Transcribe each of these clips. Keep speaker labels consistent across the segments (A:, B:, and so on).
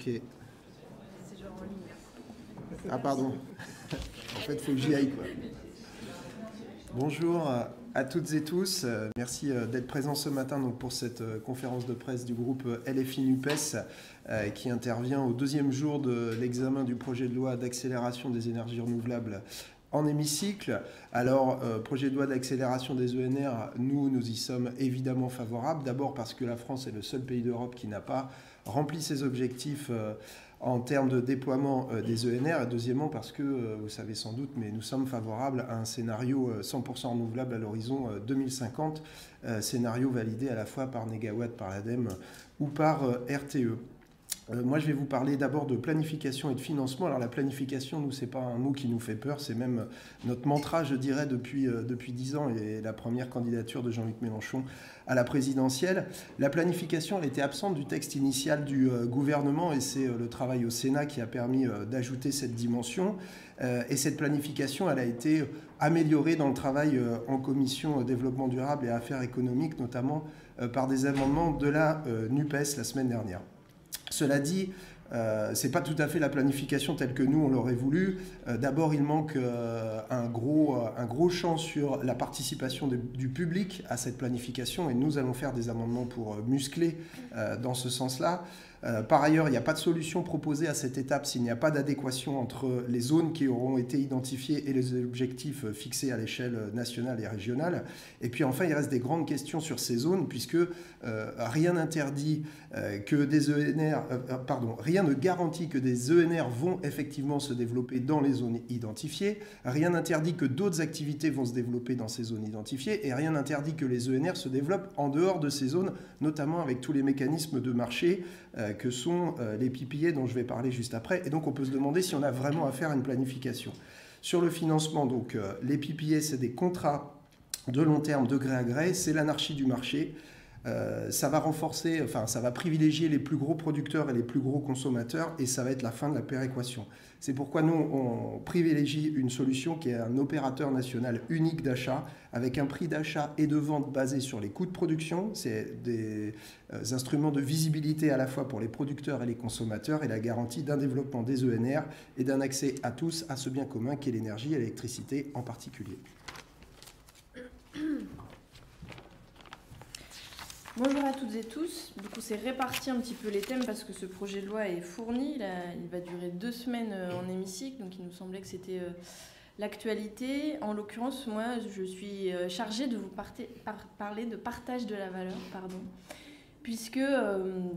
A: Ok. Ah pardon. En fait, il faut que j'y aille, quoi. Bonjour à toutes et tous. Merci d'être présents ce matin donc, pour cette conférence de presse du groupe LFI-NUPES qui intervient au deuxième jour de l'examen du projet de loi d'accélération des énergies renouvelables en hémicycle. Alors, projet de loi d'accélération des ENR, nous y sommes évidemment favorables. D'abord parce que la France est le seul pays d'Europe qui n'a pas rempli ses objectifs en termes de déploiement des ENR, et deuxièmement parce que, vous savez sans doute, mais nous sommes favorables à un scénario 100% renouvelable à l'horizon 2050, scénario validé à la fois par Négawatt, par l'ADEME ou par RTE. Moi, je vais vous parler d'abord de planification et de financement. Alors, la planification, nous, c'est pas un mot qui nous fait peur, c'est même notre mantra, je dirais, depuis 10 ans, et la première candidature de Jean-Luc Mélenchon à la présidentielle. La planification, elle était absente du texte initial du gouvernement, et c'est le travail au Sénat qui a permis d'ajouter cette dimension. Et cette planification, elle a été améliorée dans le travail en commission développement durable et affaires économiques, notamment par des amendements de la NUPES la semaine dernière. Cela dit, ce n'est pas tout à fait la planification telle que nous, on l'aurait voulu. D'abord, il manque un gros champ sur la participation du public à cette planification, et nous allons faire des amendements pour muscler dans ce sens-là. Par ailleurs, il n'y a pas de solution proposée à cette étape s'il n'y a pas d'adéquation entre les zones qui auront été identifiées et les objectifs fixés à l'échelle nationale et régionale. Et puis enfin, il reste des grandes questions sur ces zones, puisque rien n'interdit que des ENR, rien ne garantit que des ENR vont effectivement se développer dans les zones identifiées, rien n'interdit que d'autres activités vont se développer dans ces zones identifiées, et rien n'interdit que les ENR se développent en dehors de ces zones, notamment avec tous les mécanismes de marché que sont les PPA dont je vais parler juste après. Et donc on peut se demander si on a vraiment à faire une planification. Sur le financement, donc les PPA, c'est des contrats de long terme de gré à gré, c'est l'anarchie du marché. Ça va renforcer, ça va privilégier les plus gros producteurs et les plus gros consommateurs, et ça va être la fin de la péréquation. C'est pourquoi nous, on privilégie une solution qui est un opérateur national unique d'achat, avec un prix d'achat et de vente basé sur les coûts de production. C'est des instruments de visibilité à la fois pour les producteurs et les consommateurs, et la garantie d'un développement des ENR et d'un accès à tous à ce bien commun qu'est l'énergie et l'électricité en particulier.
B: Bonjour à toutes et tous. Du coup, c'est réparti un petit peu les thèmes parce que ce projet de loi est fourni. Il va durer 2 semaines en hémicycle, donc il nous semblait que c'était l'actualité. En l'occurrence, moi, je suis chargée de vous parler de partage de la valeur, puisque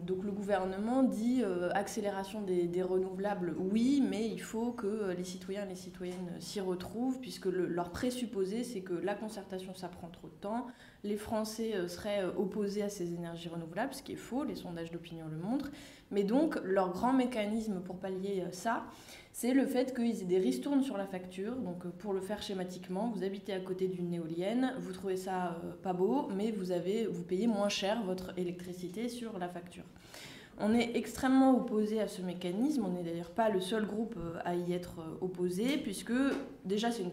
B: donc le gouvernement dit accélération des renouvelables, oui, mais il faut que les citoyens et les citoyennes s'y retrouvent, puisque leur présupposé, c'est que la concertation, ça prend trop de temps. Les Français seraient opposés à ces énergies renouvelables, ce qui est faux, les sondages d'opinion le montrent. Mais donc, leur grand mécanisme pour pallier ça, c'est le fait qu'ils aient des ristournes sur la facture. Donc, pour le faire schématiquement, vous habitez à côté d'une éolienne, vous trouvez ça pas beau, mais vous payez moins cher votre électricité sur la facture. On est extrêmement opposé à ce mécanisme, on n'est d'ailleurs pas le seul groupe à y être opposé, puisque déjà c'est une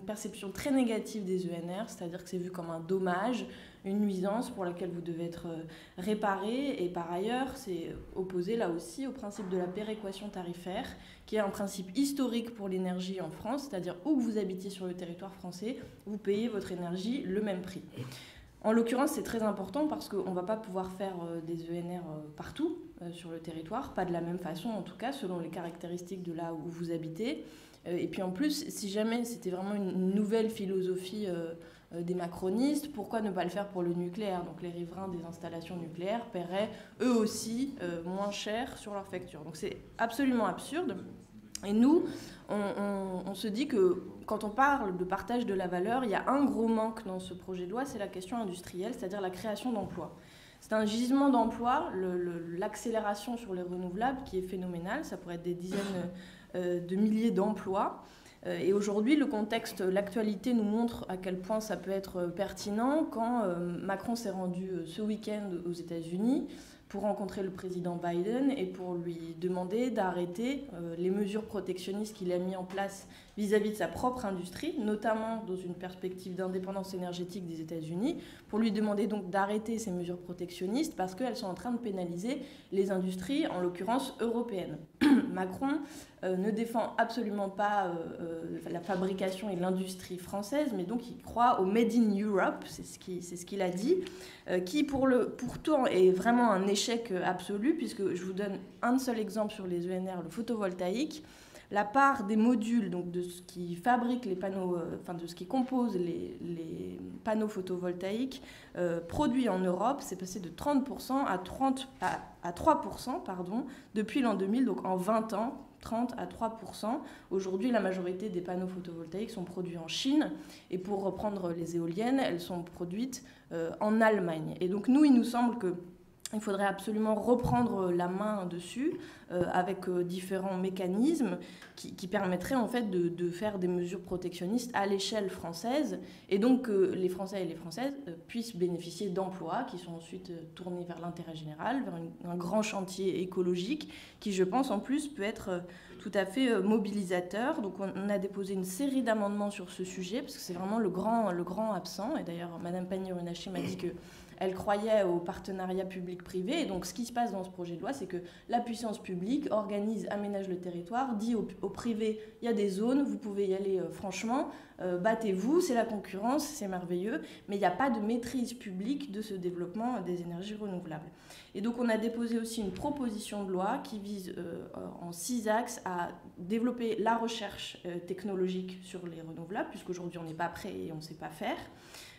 B: perception très négative des ENR, c'est-à-dire que c'est vu comme un dommage, une nuisance pour laquelle vous devez être réparé, et par ailleurs c'est opposé là aussi au principe de la péréquation tarifaire, qui est un principe historique pour l'énergie en France, c'est-à-dire où que vous habitiez sur le territoire français, vous payez votre énergie le même prix. En l'occurrence, c'est très important parce qu'on ne va pas pouvoir faire des ENR partout sur le territoire, pas de la même façon en tout cas, selon les caractéristiques de là où vous habitez. Et puis en plus, si jamais c'était vraiment une nouvelle philosophie des macronistes, pourquoi ne pas le faire pour le nucléaire? Donc les riverains des installations nucléaires paieraient eux aussi moins cher sur leur facture. Donc c'est absolument absurde. Et nous, on se dit que quand on parle de partage de la valeur, il y a un gros manque dans ce projet de loi, c'est la question industrielle, c'est-à-dire la création d'emplois. C'est un gisement d'emplois, l'accélération sur les renouvelables qui est phénoménale, ça pourrait être des dizaines de milliers d'emplois. Et aujourd'hui, le contexte, l'actualité nous montre à quel point ça peut être pertinent. Quand Macron s'est rendu ce week-end aux États-Unis, pour rencontrer le président Biden et pour lui demander d'arrêter les mesures protectionnistes qu'il a mis en place vis-à-vis de sa propre industrie, notamment dans une perspective d'indépendance énergétique des États-Unis, pour lui demander donc d'arrêter ces mesures protectionnistes parce qu'elles sont en train de pénaliser les industries, en l'occurrence européennes. Macron ne défend absolument pas la fabrication et l'industrie française, mais donc il croit au Made in Europe, c'est ce qu'il a dit, qui pourtant est vraiment un échec absolu, puisque je vous donne un seul exemple sur les ENR, le photovoltaïque. La part des modules, donc de ce qui fabrique les panneaux, de ce qui compose les panneaux photovoltaïques produits en Europe, c'est passé de 30% à 3% depuis l'an 2000, donc en 20 ans. 30 à 3%. Aujourd'hui, la majorité des panneaux photovoltaïques sont produits en Chine. Et pour reprendre les éoliennes, elles sont produites en Allemagne. Et donc nous, il nous semble qu'il faudrait absolument reprendre la main dessus avec différents mécanismes qui permettraient en fait de faire des mesures protectionnistes à l'échelle française et donc que les Français et les Françaises puissent bénéficier d'emplois qui sont ensuite tournés vers l'intérêt général, vers un grand chantier écologique qui, je pense, en plus peut être tout à fait mobilisateur. Donc on a déposé une série d'amendements sur ce sujet parce que c'est vraiment le grand absent. Et d'ailleurs, Mme Pannier-Runacher m'a dit que elle croyait au partenariat public-privé. Et donc, ce qui se passe dans ce projet de loi, c'est que la puissance publique organise, aménage le territoire, dit au privé, il y a des zones, vous pouvez y aller franchement, battez-vous, c'est la concurrence, c'est merveilleux, mais il n'y a pas de maîtrise publique de ce développement des énergies renouvelables. Et donc, on a déposé aussi une proposition de loi qui vise en 6 axes à développer la recherche technologique sur les renouvelables, puisqu'aujourd'hui, on n'est pas prêt et on ne sait pas faire.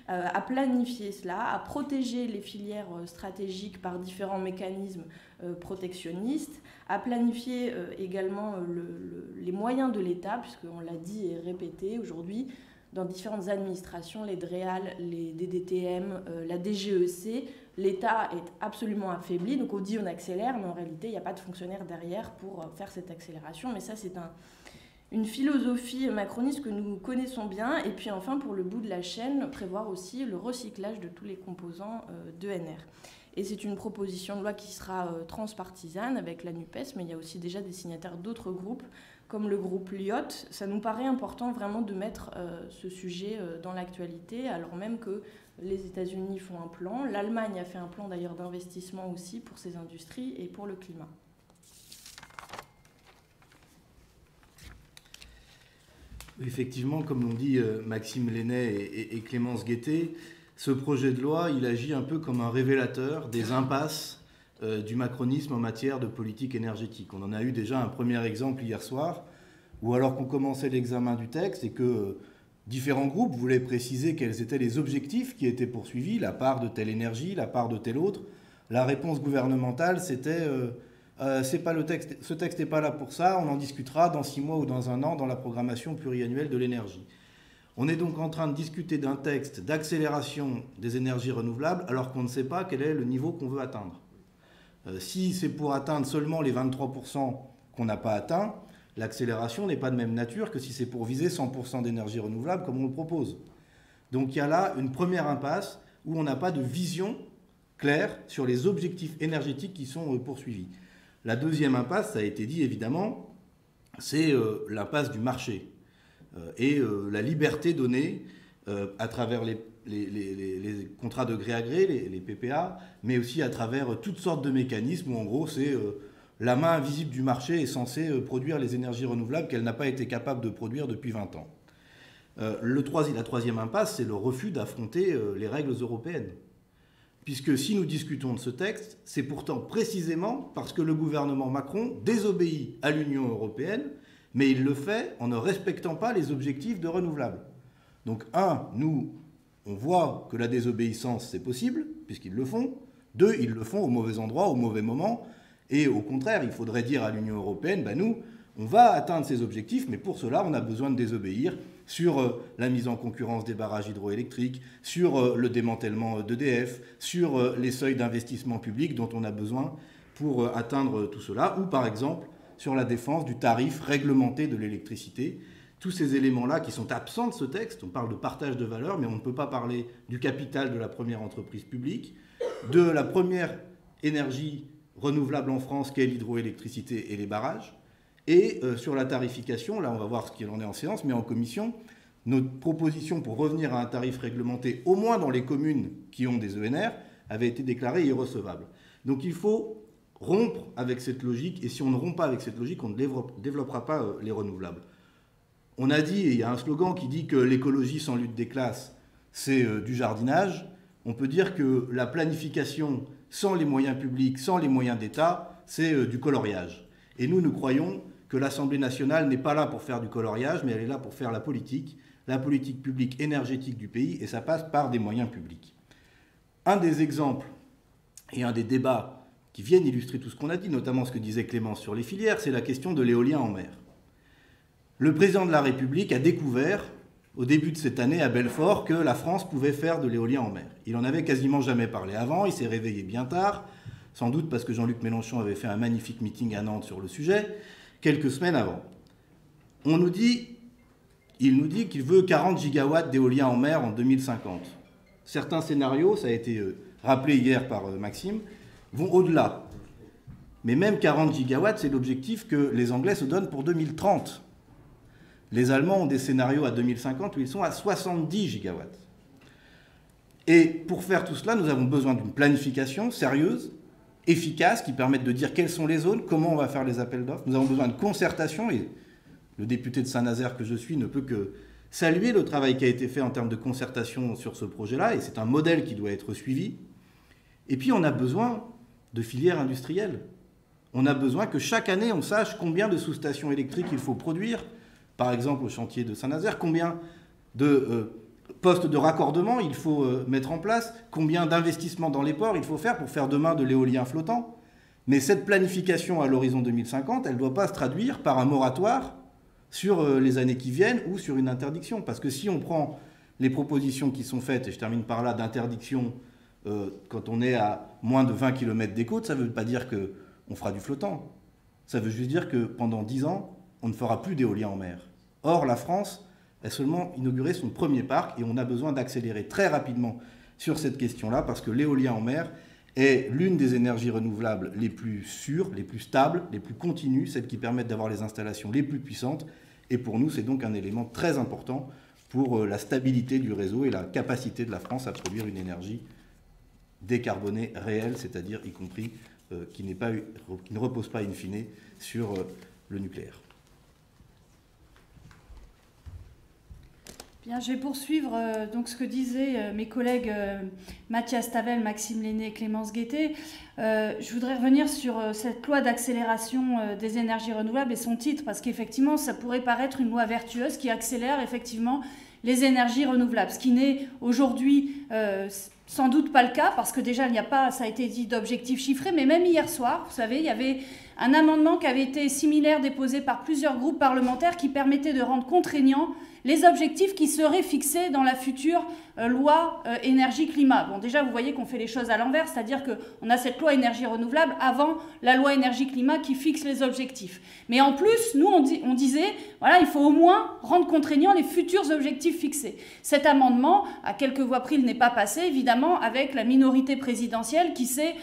B: À planifier cela, à protéger les filières stratégiques par différents mécanismes protectionnistes, à planifier également les moyens de l'État, puisqu'on l'a dit et répété aujourd'hui, dans différentes administrations, les DREAL, les DDTM, la DGEC, l'État est absolument affaibli. Donc on dit on accélère, mais en réalité, il n'y a pas de fonctionnaires derrière pour faire cette accélération. Mais ça, c'est une philosophie macroniste que nous connaissons bien. Et puis enfin, pour le bout de la chaîne, prévoir aussi le recyclage de tous les composants d'ENR. Et c'est une proposition de loi qui sera transpartisane avec la NUPES, mais il y a aussi déjà des signataires d'autres groupes, comme le groupe Lyot. Ça nous paraît important vraiment de mettre ce sujet dans l'actualité, alors même que les États-Unis font un plan. L'Allemagne a fait un plan d'ailleurs d'investissement aussi pour ses industries et pour le climat.
C: Effectivement, comme l'ont dit Maxime Lenné et Clémence Guettet, ce projet de loi, il agit un peu comme un révélateur des impasses du macronisme en matière de politique énergétique. On en a eu déjà un premier exemple hier soir, où alors qu'on commençait l'examen du texte et que différents groupes voulaient préciser quels étaient les objectifs qui étaient poursuivis, la part de telle énergie, la part de telle autre, la réponse gouvernementale, c'était c'est pas le texte, ce texte n'est pas là pour ça, on en discutera dans 6 mois ou dans 1 an dans la programmation pluriannuelle de l'énergie. On est donc en train de discuter d'un texte d'accélération des énergies renouvelables alors qu'on ne sait pas quel est le niveau qu'on veut atteindre. Si c'est pour atteindre seulement les 23% qu'on n'a pas atteint, l'accélération n'est pas de même nature que si c'est pour viser 100% d'énergie renouvelable comme on le propose. Donc il y a là une première impasse où on n'a pas de vision claire sur les objectifs énergétiques qui sont poursuivis. La deuxième impasse, ça a été dit évidemment, c'est l'impasse du marché et la liberté donnée à travers les contrats de gré à gré, les PPA, mais aussi à travers toutes sortes de mécanismes où en gros c'est la main invisible du marché est censée produire les énergies renouvelables qu'elle n'a pas été capable de produire depuis 20 ans. La troisième impasse, c'est le refus d'affronter les règles européennes. Puisque si nous discutons de ce texte, c'est pourtant précisément parce que le gouvernement Macron désobéit à l'Union européenne, mais il le fait en ne respectant pas les objectifs de renouvelables. Donc, nous, on voit que la désobéissance, c'est possible, puisqu'ils le font. 2, ils le font au mauvais endroit, au mauvais moment. Et au contraire, il faudrait dire à l'Union européenne, nous, on va atteindre ces objectifs, mais pour cela, on a besoin de désobéir sur la mise en concurrence des barrages hydroélectriques, sur le démantèlement d'EDF, sur les seuils d'investissement public dont on a besoin pour atteindre tout cela, ou par exemple sur la défense du tarif réglementé de l'électricité. Tous ces éléments-là qui sont absents de ce texte, on parle de partage de valeur, mais on ne peut pas parler du capital de la première entreprise publique, de la première énergie renouvelable en France qu'est l'hydroélectricité et les barrages. Et sur la tarification, là on va voir ce qu'il en est en séance, mais en commission, notre proposition pour revenir à un tarif réglementé, au moins dans les communes qui ont des ENR, avait été déclarée irrecevable. Donc il faut rompre avec cette logique, et si on ne rompt pas avec cette logique, on ne développera pas les renouvelables. On a dit, et il y a un slogan qui dit que l'écologie sans lutte des classes, c'est du jardinage. On peut dire que la planification sans les moyens publics, sans les moyens d'État, c'est du coloriage. Et nous croyons que l'Assemblée nationale n'est pas là pour faire du coloriage, mais elle est là pour faire la politique publique énergétique du pays, et ça passe par des moyens publics. Un des exemples et un des débats qui viennent illustrer tout ce qu'on a dit, notamment ce que disait Clémence sur les filières, c'est la question de l'éolien en mer. Le président de la République a découvert, au début de cette année à Belfort, que la France pouvait faire de l'éolien en mer. Il en avait quasiment jamais parlé avant, il s'est réveillé bien tard, sans doute parce que Jean-Luc Mélenchon avait fait un magnifique meeting à Nantes sur le sujet, quelques semaines avant. Il nous dit qu'il veut 40 gigawatts d'éolien en mer en 2050. Certains scénarios, ça a été rappelé hier par Maxime, vont au-delà. Mais même 40 gigawatts, c'est l'objectif que les Anglais se donnent pour 2030. Les Allemands ont des scénarios à 2050 où ils sont à 70 gigawatts. Et pour faire tout cela, nous avons besoin d'une planification sérieuse, efficace, qui permette de dire quelles sont les zones, comment on va faire les appels d'offres. Nous avons besoin de concertation, et le député de Saint-Nazaire que je suis ne peut que saluer le travail qui a été fait en termes de concertation sur ce projet-là, et c'est un modèle qui doit être suivi. Et puis on a besoin de filières industrielles. On a besoin que chaque année on sache combien de sous-stations électriques il faut produire, par exemple au chantier de Saint-Nazaire, combien de postes de raccordement il faut mettre en place, combien d'investissements dans les ports il faut faire pour faire demain de l'éolien flottant. Mais cette planification à l'horizon 2050, elle ne doit pas se traduire par un moratoire sur les années qui viennent ou sur une interdiction. Parce que si on prend les propositions qui sont faites, et je termine par là, d'interdiction quand on est à moins de 20 km des côtes, ça ne veut pas dire qu'on fera du flottant. Ça veut juste dire que pendant 10 ans, on ne fera plus d'éolien en mer. Or, la France a seulement inauguré son premier parc et on a besoin d'accélérer très rapidement sur cette question-là parce que l'éolien en mer est l'une des énergies renouvelables les plus sûres, les plus stables, les plus continues, celles qui permettent d'avoir les installations les plus puissantes. Et pour nous, c'est donc un élément très important pour la stabilité du réseau et la capacité de la France à produire une énergie décarbonée réelle, c'est-à-dire y compris qui ne repose pas in fine sur le nucléaire.
D: Bien, je vais poursuivre donc ce que disaient mes collègues Mathias Tavel, Maxime Lenné et Clémence Guettet. Je voudrais revenir sur cette loi d'accélération des énergies renouvelables et son titre, parce qu'effectivement, ça pourrait paraître une loi vertueuse qui accélère effectivement les énergies renouvelables, ce qui n'est aujourd'hui sans doute pas le cas, parce que déjà, il n'y a pas, ça a été dit, d'objectifs chiffrés, mais même hier soir, vous savez, il y avait un amendement qui avait été similaire déposé par plusieurs groupes parlementaires qui permettait de rendre contraignants les objectifs qui seraient fixés dans la future loi énergie-climat. Bon, déjà, vous voyez qu'on fait les choses à l'envers, c'est-à-dire qu'on a cette loi énergie renouvelable avant la loi énergie-climat qui fixe les objectifs. Mais en plus, nous, on disait, voilà, il faut au moins rendre contraignants les futurs objectifs fixés. Cet amendement, à quelques voix près, il n'est pas passé, évidemment, avec la minorité présidentielle qui s'est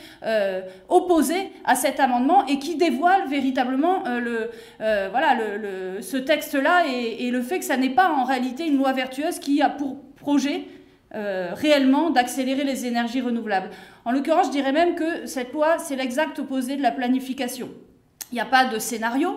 D: opposée à cet amendement et qui dévoile véritablement ce texte-là et le fait que ça n'est pas en réalité une loi vertueuse qui a pour projet réellement d'accélérer les énergies renouvelables. En l'occurrence, je dirais même que cette loi, c'est l'exact opposé de la planification. Il n'y a pas de scénario,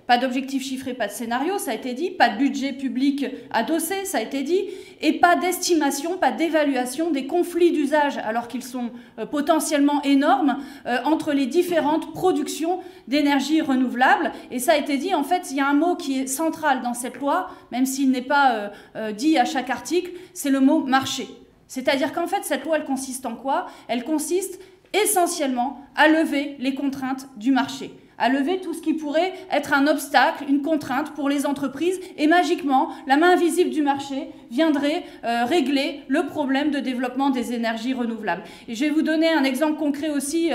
D: pas d'objectif chiffré, pas de scénario, ça a été dit, pas de budget public adossé, ça a été dit, et pas d'estimation, pas d'évaluation des conflits d'usage, alors qu'ils sont potentiellement énormes, entre les différentes productions d'énergie renouvelable. Et ça a été dit, en fait, il y a un mot qui est central dans cette loi, même s'il n'est pas dit à chaque article, c'est le mot marché. C'est-à-dire qu'en fait, cette loi, elle consiste en quoi? Elle consiste essentiellement à lever les contraintes du marché, à lever tout ce qui pourrait être un obstacle, une contrainte pour les entreprises, et magiquement, la main invisible du marché viendrait régler le problème de développement des énergies renouvelables. Et je vais vous donner un exemple concret aussi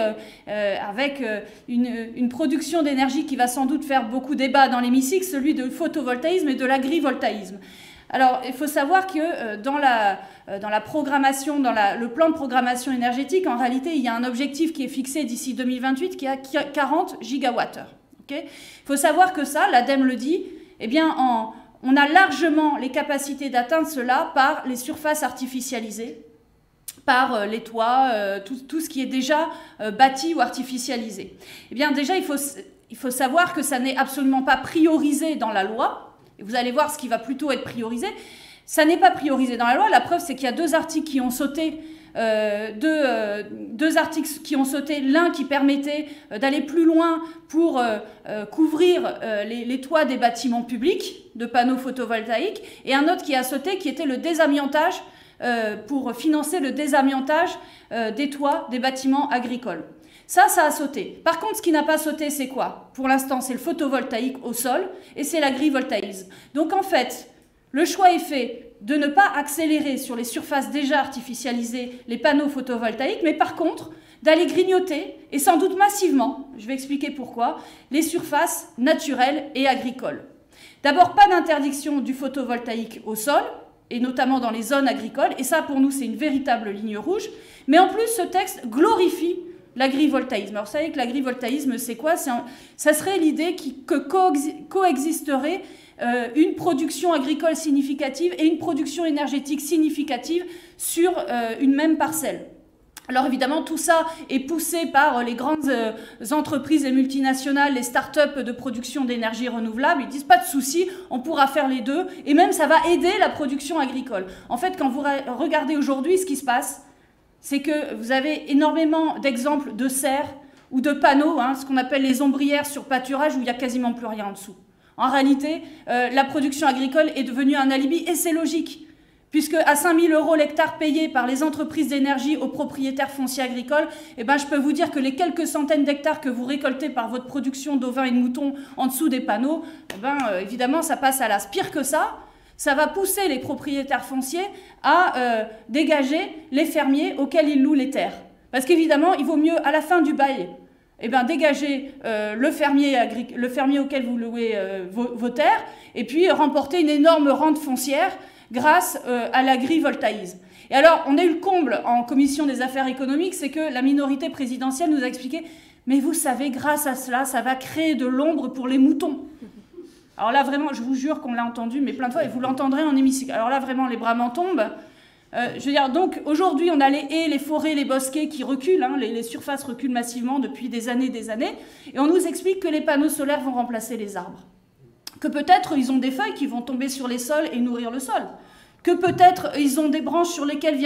D: avec une production d'énergie qui va sans doute faire beaucoup débat dans l'hémicycle, celui de photovoltaïsme et de l'agrivoltaïsme. Alors, il faut savoir que dans la programmation, le plan de programmation énergétique, en réalité, il y a un objectif qui est fixé d'ici 2028 qui est à 40 gigawattheures. Okay, il faut savoir que ça, l'ADEME le dit, eh bien, on a largement les capacités d'atteindre cela par les surfaces artificialisées, par les toits, tout ce qui est déjà bâti ou artificialisé. Eh bien, déjà, il faut savoir que ça n'est absolument pas priorisé dans la loi. Et vous allez voir ce qui va plutôt être priorisé. Ça n'est pas priorisé dans la loi. La preuve, c'est qu'il y a deux articles qui ont sauté. Deux articles qui ont sauté. L'un qui permettait d'aller plus loin pour couvrir les toits des bâtiments publics de panneaux photovoltaïques. Et un autre qui a sauté, qui était le désamiantage, pour financer le désamiantage des toits des bâtiments agricoles. Ça a sauté. Par contre, ce qui n'a pas sauté, c'est quoi? Pour l'instant, c'est le photovoltaïque au sol et c'est l'agrivoltaïsme. Donc en fait, le choix est fait de ne pas accélérer sur les surfaces déjà artificialisées les panneaux photovoltaïques, mais par contre, d'aller grignoter, et sans doute massivement, je vais expliquer pourquoi, les surfaces naturelles et agricoles. D'abord, pas d'interdiction du photovoltaïque au sol, et notamment dans les zones agricoles, et ça, pour nous, c'est une véritable ligne rouge. Mais en plus, ce texte glorifie l'agrivoltaïsme. Alors, vous savez que l'agrivoltaïsme, c'est quoi? Ça serait l'idée que coexisterait une production agricole significative et une production énergétique significative sur une même parcelle. Alors évidemment, tout ça est poussé par les grandes entreprises et multinationales, les start-up de production d'énergie renouvelable. Ils disent pas de souci, on pourra faire les deux, et même ça va aider la production agricole. En fait, quand vous regardez aujourd'hui ce qui se passe, c'est que vous avez énormément d'exemples de serres ou de panneaux, ce qu'on appelle les ombrières sur pâturage, où il n'y a quasiment plus rien en dessous. En réalité, la production agricole est devenue un alibi, et c'est logique, puisque à 5 000 € l'hectare payé par les entreprises d'énergie aux propriétaires fonciers agricoles, eh ben, je peux vous dire que les quelques centaines d'hectares que vous récoltez par votre production d'ovins et de moutons en dessous des panneaux, eh ben, évidemment, ça passe à l'as. Pire que ça va pousser les propriétaires fonciers à dégager les fermiers auxquels ils louent les terres. Parce qu'évidemment, il vaut mieux, à la fin du bail, eh ben, dégager le fermier auquel vous louez vos terres, et puis remporter une énorme rente foncière grâce à l'agrivoltaïsme. Et alors, on a eu le comble en commission des affaires économiques, c'est que la minorité présidentielle nous a expliqué « Mais vous savez, grâce à cela, ça va créer de l'ombre pour les moutons. » Alors là, vraiment, je vous jure qu'on l'a entendu, mais plein de fois, et vous l'entendrez en hémicycle. Alors là, vraiment, les bras m'en tombent. Je veux dire, donc, aujourd'hui, on a les haies, les forêts, les bosquets qui reculent, les surfaces reculent massivement depuis des années, et on nous explique que les panneaux solaires vont remplacer les arbres. Que peut-être ils ont des feuilles qui vont tomber sur les sols et nourrir le sol. Que peut-être ils ont des branches sur lesquelles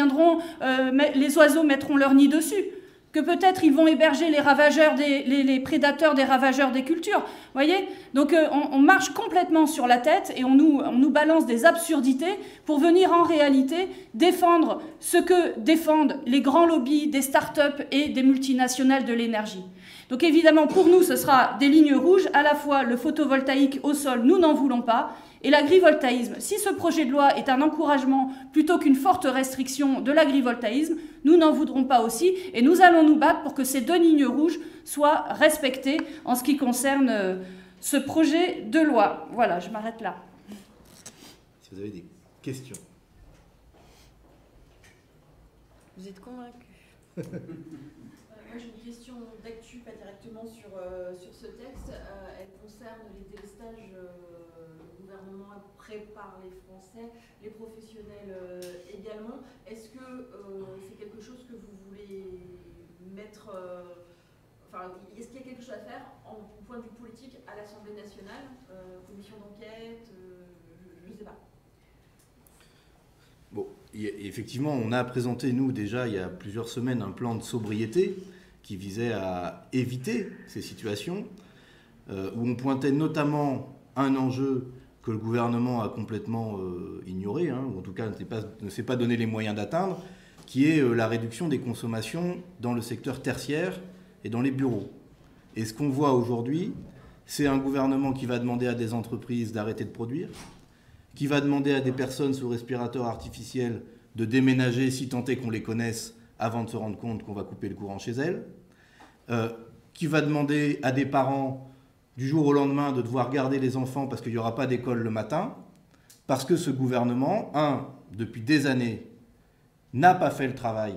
D: les oiseaux mettront leur nid dessus. Que peut-être ils vont héberger les ravageurs, les prédateurs des ravageurs des cultures. Vous voyez? Donc on marche complètement sur la tête et on nous balance des absurdités pour venir en réalité défendre ce que défendent les grands lobbies des start-up et des multinationales de l'énergie. Donc évidemment, pour nous, ce sera des lignes rouges, à la fois le photovoltaïque au sol, nous n'en voulons pas, et l'agrivoltaïsme. Si ce projet de loi est un encouragement plutôt qu'une forte restriction de l'agrivoltaïsme, nous n'en voudrons pas aussi, et nous allons nous battre pour que ces deux lignes rouges soient respectées en ce qui concerne ce projet de loi. Voilà, je m'arrête là.
C: Si vous avez des questions.
B: Vous êtes convaincus?
E: Moi j'ai une question d'actu, pas directement sur ce texte. Elle concerne les délestages. Le gouvernement prépare les Français, les professionnels également. Est-ce que c'est quelque chose que vous voulez mettre... est-ce qu'il y a quelque chose à faire en point de vue politique à l'Assemblée nationale, commission d'enquête, je ne sais pas.
C: Bon, effectivement, on a présenté, nous, déjà, il y a plusieurs semaines, un plan de sobriété qui visait à éviter ces situations, où on pointait notamment un enjeu que le gouvernement a complètement ignoré, ou en tout cas ne s'est pas donné les moyens d'atteindre, qui est la réduction des consommations dans le secteur tertiaire et dans les bureaux. Et ce qu'on voit aujourd'hui, c'est un gouvernement qui va demander à des entreprises d'arrêter de produire, qui va demander à des personnes sous respirateur artificiel de déménager, si tant est qu'on les connaisse, avant de se rendre compte qu'on va couper le courant chez elles, qui va demander à des parents, du jour au lendemain, de devoir garder les enfants parce qu'il n'y aura pas d'école le matin, Parce que ce gouvernement, depuis des années, n'a pas fait le travail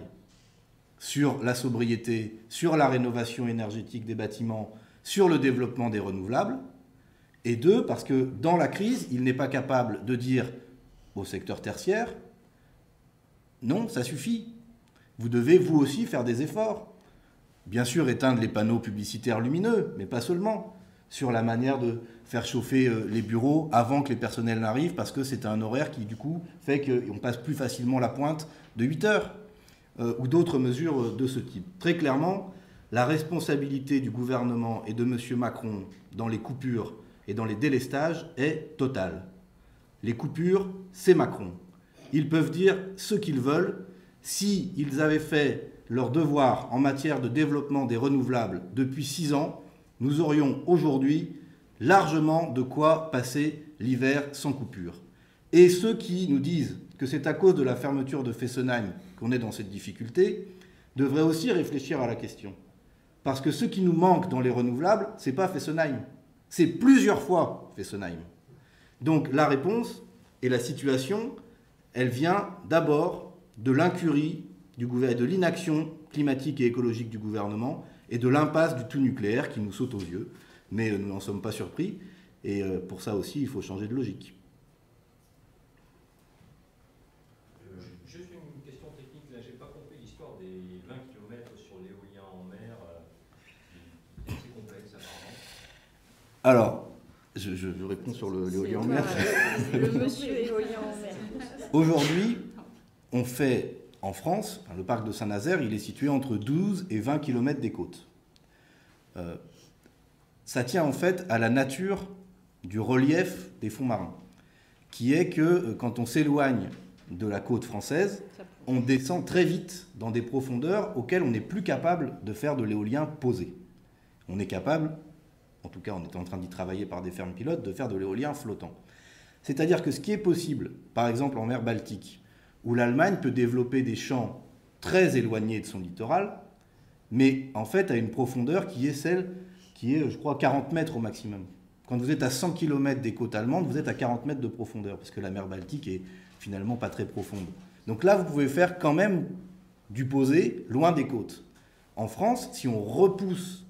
C: sur la sobriété, sur la rénovation énergétique des bâtiments, sur le développement des renouvelables, et 2, parce que dans la crise, il n'est pas capable de dire au secteur tertiaire « Non, ça suffit, vous devez vous aussi faire des efforts ». Bien sûr, éteindre les panneaux publicitaires lumineux, mais pas seulement, sur la manière de faire chauffer les bureaux avant que les personnels n'arrivent, parce que c'est un horaire qui, du coup, fait qu'on passe plus facilement la pointe de 8 heures, ou d'autres mesures de ce type. Très clairement, la responsabilité du gouvernement et de M. Macron dans les coupures et dans les délestages est totale. Les coupures, c'est Macron. Ils peuvent dire ce qu'ils veulent. S'ils avaient fait leur devoir en matière de développement des renouvelables depuis 6 ans, nous aurions aujourd'hui largement de quoi passer l'hiver sans coupure. Et ceux qui nous disent que c'est à cause de la fermeture de Fessenheim qu'on est dans cette difficulté devraient aussi réfléchir à la question. Parce que ce qui nous manque dans les renouvelables, ce n'est pas Fessenheim, c'est plusieurs fois Fessenheim. Donc la réponse et la situation, elle vient d'abord de l'incurie de l'inaction climatique et écologique du gouvernement et de l'impasse du tout nucléaire qui nous saute aux yeux. Mais nous n'en sommes pas surpris. Et pour ça aussi, il faut changer de logique.
F: Juste une question technique. Là, j'ai pas compris l'histoire des 20 km sur l'éolien en mer. C'est assez complexe, apparemment.
C: Alors, je réponds sur l'éolien en mer.
B: Le monsieur éolien en mer.
C: Aujourd'hui, on fait en France, le parc de Saint-Nazaire, il est situé entre 12 et 20 km des côtes. Ça tient en fait à la nature du relief des fonds marins, qui est que quand on s'éloigne de la côte française, on descend très vite dans des profondeurs auxquelles on n'est plus capable de faire de l'éolien posé. On est capable, en tout cas on est en train d'y travailler par des fermes pilotes, de faire de l'éolien flottant. C'est-à-dire que ce qui est possible, par exemple en mer Baltique, où l'Allemagne peut développer des champs très éloignés de son littoral, mais en fait à une profondeur qui est celle qui est, je crois, 40 mètres au maximum. Quand vous êtes à 100 km des côtes allemandes, vous êtes à 40 mètres de profondeur, parce que la mer Baltique est finalement pas très profonde. Donc là, vous pouvez faire quand même du posé loin des côtes. En France, si on repousse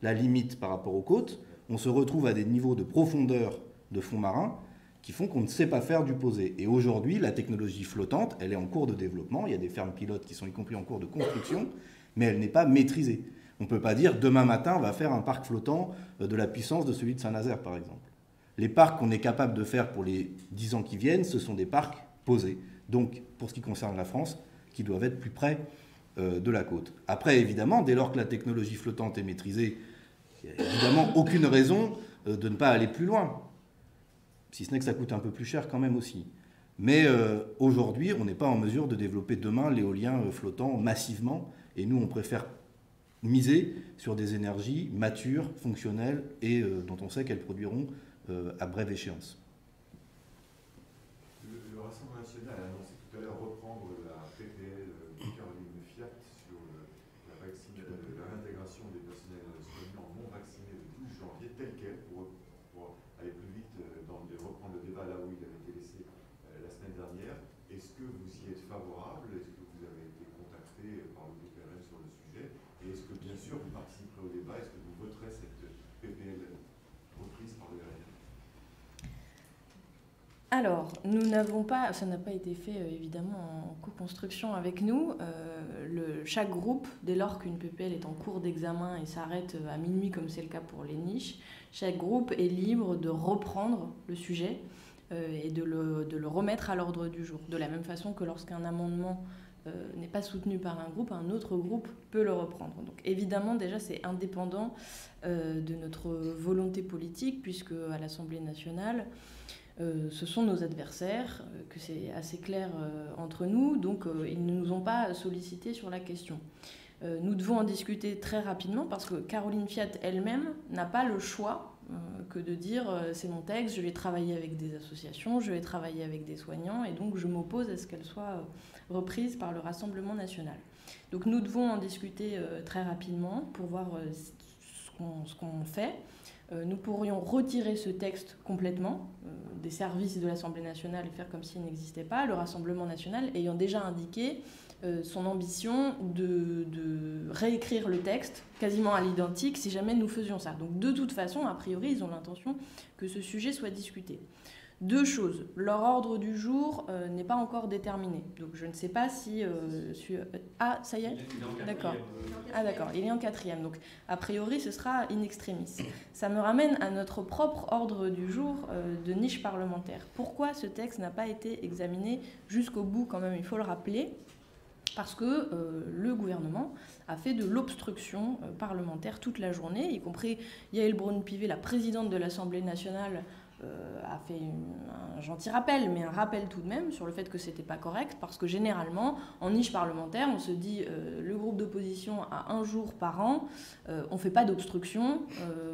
C: la limite par rapport aux côtes, on se retrouve à des niveaux de profondeur de fonds marins qui font qu'on ne sait pas faire du posé. Et aujourd'hui, la technologie flottante, elle est en cours de développement. Il y a des fermes pilotes qui sont y compris en cours de construction, mais elle n'est pas maîtrisée. On ne peut pas dire demain matin, on va faire un parc flottant de la puissance de celui de Saint-Nazaire, par exemple. Les parcs qu'on est capable de faire pour les 10 ans qui viennent, ce sont des parcs posés. Donc, pour ce qui concerne la France, qui doivent être plus près de la côte. Après, évidemment, dès lors que la technologie flottante est maîtrisée, il n'y a évidemment aucune raison de ne pas aller plus loin. Si ce n'est que ça coûte un peu plus cher quand même aussi. Mais aujourd'hui, on n'est pas en mesure de développer demain l'éolien flottant massivement. Et nous, on préfère miser sur des énergies matures, fonctionnelles et dont on sait qu'elles produiront à brève échéance.
G: Le Rassemblement national a annoncé tout à l'heure reprendre la PPL de Caroline Fiat sur la réintégration des personnels soignants non vaccinés le 12 janvier, tel quel, pour aller plus vite reprendre le débat là où il avait été laissé la semaine dernière. Est-ce que vous y êtes favorable? Est-ce que vous avez été contacté par le groupe RN sur le sujet? Et est-ce que, bien sûr, vous participerez au débat? Est-ce que vous voterez cette PPL reprise par le RN?
B: Alors, nous n'avons pas, ça n'a pas été fait évidemment en co-construction avec nous. Chaque groupe, dès lors qu'une PPL est en cours d'examen et s'arrête à minuit, comme c'est le cas pour les niches, chaque groupe est libre de reprendre le sujet et de le remettre à l'ordre du jour. De la même façon que lorsqu'un amendement n'est pas soutenu par un autre groupe peut le reprendre. Donc évidemment, déjà, c'est indépendant de notre volonté politique, puisque à l'Assemblée nationale, ce sont nos adversaires, que c'est assez clair entre nous, donc ils ne nous ont pas sollicités sur la question. Nous devons en discuter très rapidement parce que Caroline Fiat elle-même n'a pas le choix que de dire c'est mon texte, je vais travailler avec des associations, je vais travailler avec des soignants et donc je m'oppose à ce qu'elle soit reprise par le Rassemblement national. Donc nous devons en discuter très rapidement pour voir ce qu'on fait. Nous pourrions retirer ce texte complètement des services de l'Assemblée nationale et faire comme s'il n'existait pas, le Rassemblement national ayant déjà indiqué son ambition de réécrire le texte quasiment à l'identique si jamais nous faisions ça. Donc de toute façon, a priori, ils ont l'intention que ce sujet soit discuté. Deux choses. Leur ordre du jour n'est pas encore déterminé. Donc je ne sais pas si... Ah, ça y est ? D'accord. Ah d'accord, il est en 4e. Donc a priori, ce sera in extremis. Ça me ramène à notre propre ordre du jour de niche parlementaire. Pourquoi ce texte n'a pas été examiné jusqu'au bout quand même, il faut le rappeler ? Parce que le gouvernement a fait de l'obstruction parlementaire toute la journée, y compris Yaël Braun-Pivet, la présidente de l'Assemblée nationale, a fait un gentil rappel, mais un rappel tout de même sur le fait que c'était pas correct, parce que généralement, en niche parlementaire, on se dit le groupe d'opposition a un jour par an, on fait pas d'obstruction,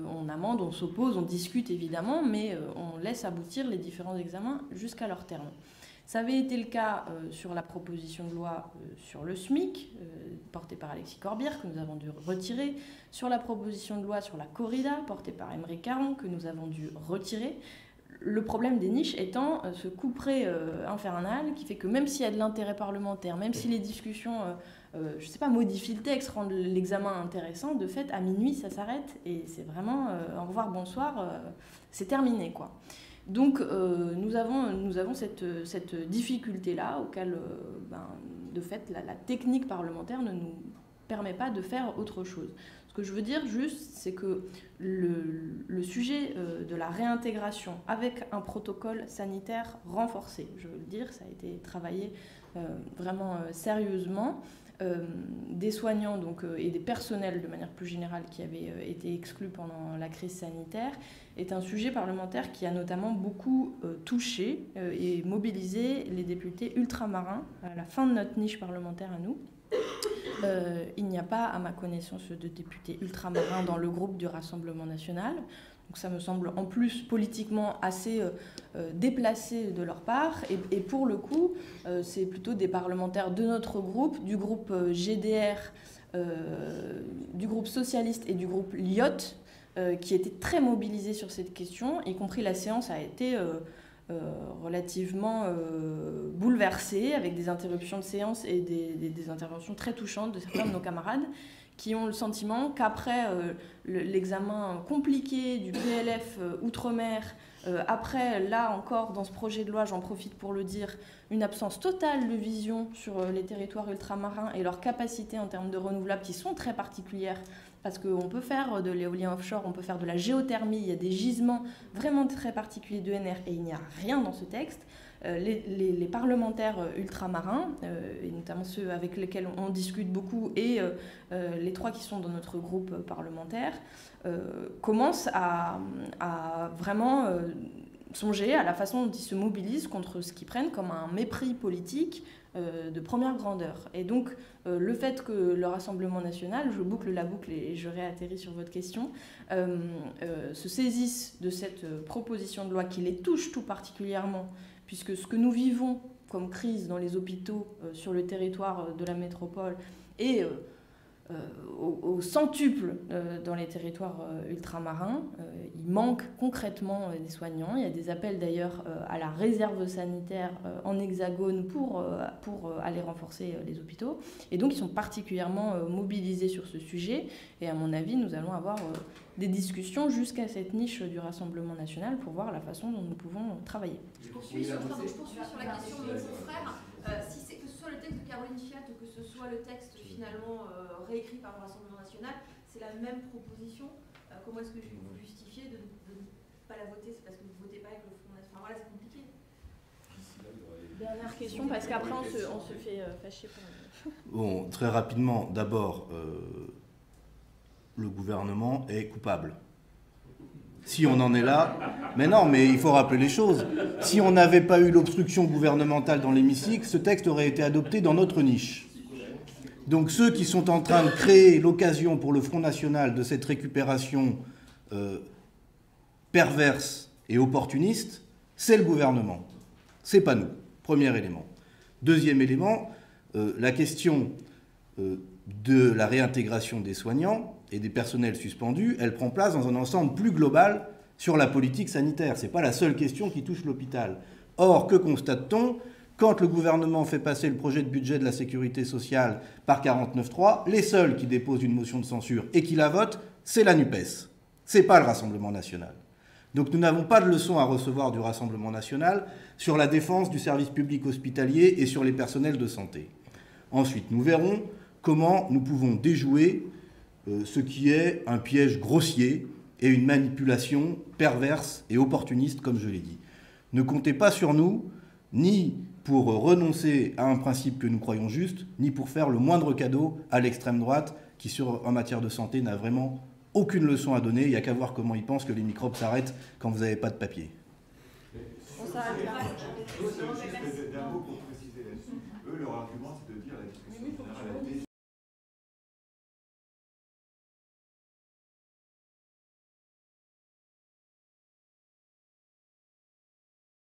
B: on amende, on s'oppose, on discute évidemment, mais on laisse aboutir les différents examens jusqu'à leur terme. Ça avait été le cas sur la proposition de loi sur le SMIC, portée par Alexis Corbière, que nous avons dû retirer, sur la proposition de loi sur la corrida, portée par Aymeric Caron, que nous avons dû retirer. Le problème des niches étant ce couperet infernal qui fait que même s'il y a de l'intérêt parlementaire, même si les discussions, je ne sais pas, modifient le texte, rendent l'examen intéressant, de fait, à minuit, ça s'arrête et c'est vraiment au revoir, bonsoir, c'est terminé, quoi. Donc nous avons cette difficulté-là auquel, de fait, la technique parlementaire ne nous permet pas de faire autre chose. Ce que je veux dire juste, c'est que le sujet de la réintégration avec un protocole sanitaire renforcé, je veux le dire, ça a été travaillé vraiment sérieusement, des soignants donc, et des personnels de manière plus générale qui avaient été exclus pendant la crise sanitaire, est un sujet parlementaire qui a notamment beaucoup touché et mobilisé les députés ultramarins à la fin de notre niche parlementaire à nous. Il n'y a pas, à ma connaissance, de députés ultramarins dans le groupe du Rassemblement national. Donc ça me semble en plus politiquement assez déplacé de leur part. Et pour le coup, c'est plutôt des parlementaires de notre groupe, du groupe GDR, du groupe socialiste et du groupe LIOT, qui étaient très mobilisés sur cette question, y compris la séance a été relativement bouleversée, avec des interruptions de séance et des interventions très touchantes de certains de nos camarades, qui ont le sentiment qu'après l'examen compliqué du PLF Outre-mer, après, là encore, dans ce projet de loi, j'en profite pour le dire, une absence totale de vision sur les territoires ultramarins et leurs capacités en termes de renouvelables qui sont très particulières, parce qu'on peut faire de l'éolien offshore, on peut faire de la géothermie, il y a des gisements vraiment très particuliers d'ENR et il n'y a rien dans ce texte. Les parlementaires ultramarins, et notamment ceux avec lesquels on discute beaucoup, et les trois qui sont dans notre groupe parlementaire, commencent à vraiment songer à la façon dont ils se mobilisent contre ce qu'ils prennent comme un mépris politique de première grandeur. Et donc, le fait que le Rassemblement national, je boucle la boucle et je réatterris sur votre question, se saisisse de cette proposition de loi qui les touche tout particulièrement, puisque ce que nous vivons comme crise dans les hôpitaux sur le territoire de la métropole et au centuple dans les territoires ultramarins, il manque concrètement des soignants. Il y a des appels d'ailleurs à la réserve sanitaire en hexagone pour aller renforcer les hôpitaux. Et donc ils sont particulièrement mobilisés sur ce sujet. Et à mon avis, nous allons avoir des discussions jusqu'à cette niche du Rassemblement national pour voir la façon dont nous pouvons travailler.
E: Je poursuis sur la question de mon confrère. Si c'est que ce soit le texte de Caroline Fiat ou que ce soit le texte finalement réécrit par le Rassemblement national, c'est la même proposition. Comment est-ce que vous justifiez de ne pas la voter? C'est parce que vous ne votez pas avec le Front national. Enfin voilà, c'est compliqué.
B: Dernière question, parce qu'après on se fait fâcher.
C: Bon, très rapidement, d'abord, le gouvernement est coupable. Si on en est là, mais non, mais il faut rappeler les choses. Si on n'avait pas eu l'obstruction gouvernementale dans l'hémicycle, ce texte aurait été adopté dans notre niche. Donc ceux qui sont en train de créer l'occasion pour le Front national de cette récupération perverse et opportuniste, c'est le gouvernement. C'est pas nous. Premier élément. Deuxième élément, la question de la réintégration des soignants et des personnels suspendus, elle prend place dans un ensemble plus global sur la politique sanitaire. Ce n'est pas la seule question qui touche l'hôpital. Or, que constate-t-on ? Quand le gouvernement fait passer le projet de budget de la sécurité sociale par 49.3, les seuls qui déposent une motion de censure et qui la votent, c'est la NUPES. Ce n'est pas le Rassemblement national. Donc nous n'avons pas de leçon à recevoir du Rassemblement national sur la défense du service public hospitalier et sur les personnels de santé. Ensuite, nous verrons comment nous pouvons déjouer ce qui est un piège grossier et une manipulation perverse et opportuniste, comme je l'ai dit. Ne comptez pas sur nous, ni pour renoncer à un principe que nous croyons juste, ni pour faire le moindre cadeau à l'extrême droite qui, en matière de santé, n'a vraiment aucune leçon à donner. Il n'y a qu'à voir comment ils pensent que les microbes s'arrêtent quand vous n'avez pas de papier.
B: On s'arrête là.
G: D'un mot pour préciser là-dessus. Eux, leur argument, c'est de dire